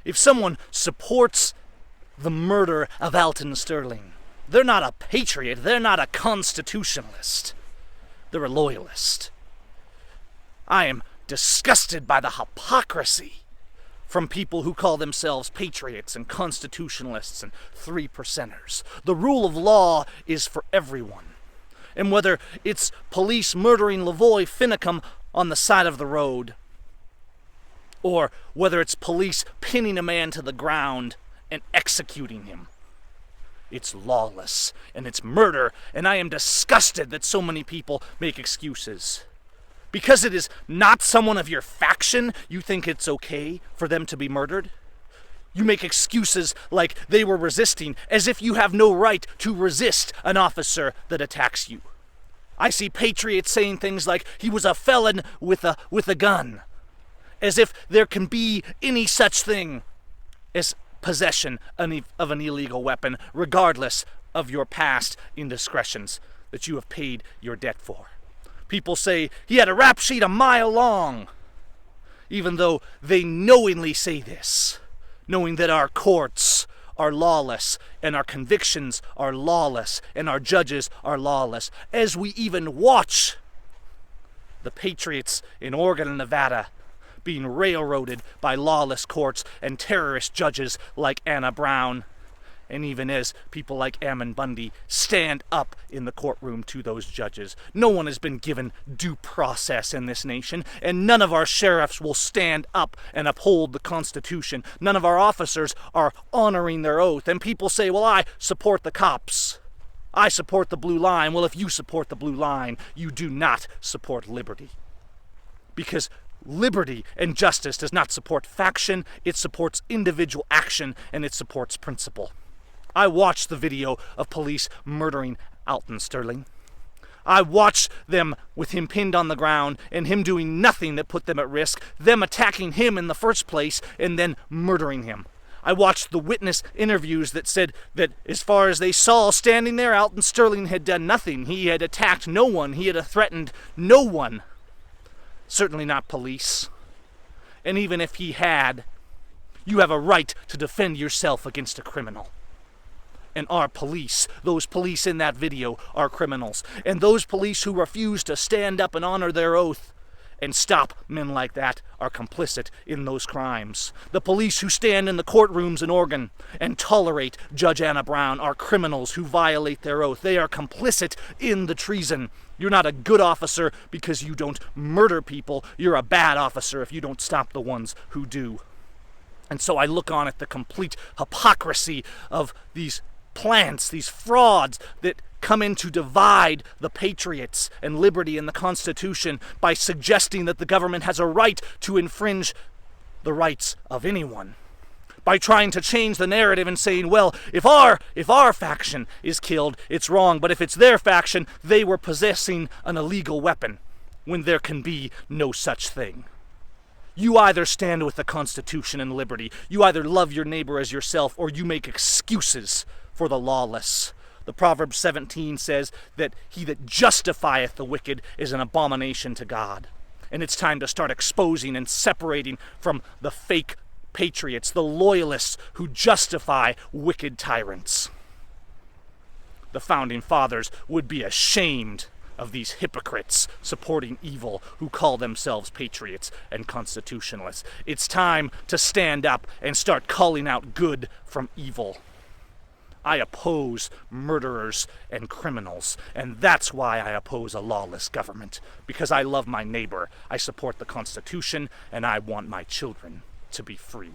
If someone supports the murder of Alton Sterling, they're not a patriot, they're not a constitutionalist, they're a loyalist. I am disgusted by the hypocrisy from people who call themselves patriots and constitutionalists and 3%ers. The rule of law is for everyone. And whether it's police murdering LaVoy Finicum on the side of the road, or whether it's police pinning a man to the ground and executing him, it's lawless and it's murder, and I am disgusted that so many people make excuses. Because it is not someone of your faction, you think it's okay for them to be murdered? You make excuses like they were resisting, as if you have no right to resist an officer that attacks you. I see patriots saying things like he was a felon with a gun, as if there can be any such thing as possession of an illegal weapon, regardless of your past indiscretions that you have paid your debt for. People say he had a rap sheet a mile long, even though they knowingly say this, knowing that our courts are lawless, and our convictions are lawless, and our judges are lawless, as we even watch the patriots in Oregon and Nevada being railroaded by lawless courts and terrorist judges like Anna Brown, and even as people like Ammon Bundy stand up in the courtroom to those judges. No one has been given due process in this nation, and none of our sheriffs will stand up and uphold the Constitution. None of our officers are honoring their oath, and people say, well, I support the cops. I support the blue line. Well, if you support the blue line, you do not support liberty. Because liberty and justice does not support faction, it supports individual action, and it supports principle. I watched the video of police murdering Alton Sterling. I watched them with him pinned on the ground and him doing nothing that put them at risk, them attacking him in the first place and then murdering him. I watched the witness interviews that said that as far as they saw standing there, Alton Sterling had done nothing. He had attacked no one. He had threatened no one. Certainly not police. And even if he had, you have a right to defend yourself against a criminal. And our police, those police in that video, are criminals. And those police who refuse to stand up and honor their oath and stop men like that are complicit in those crimes. The police who stand in the courtrooms in Oregon and tolerate Judge Anna Brown are criminals who violate their oath. They are complicit in the treason. You're not a good officer because you don't murder people. You're a bad officer if you don't stop the ones who do. And so I look on at the complete hypocrisy of these plants, these frauds that come in to divide the patriots and liberty and the Constitution by suggesting that the government has a right to infringe the rights of anyone. By trying to change the narrative and saying, well, if our faction is killed, it's wrong, but if it's their faction, they were possessing an illegal weapon, when there can be no such thing. You either stand with the Constitution and liberty, you either love your neighbor as yourself, or you make excuses for the lawless. The Proverbs 17 says that he that justifieth the wicked is an abomination to God. And it's time to start exposing and separating from the fake patriots, the loyalists who justify wicked tyrants. The founding fathers would be ashamed of these hypocrites supporting evil who call themselves patriots and constitutionalists. It's time to stand up and start calling out good from evil. I oppose murderers and criminals, and that's why I oppose a lawless government, because I love my neighbor, I support the Constitution, and I want my children to be free.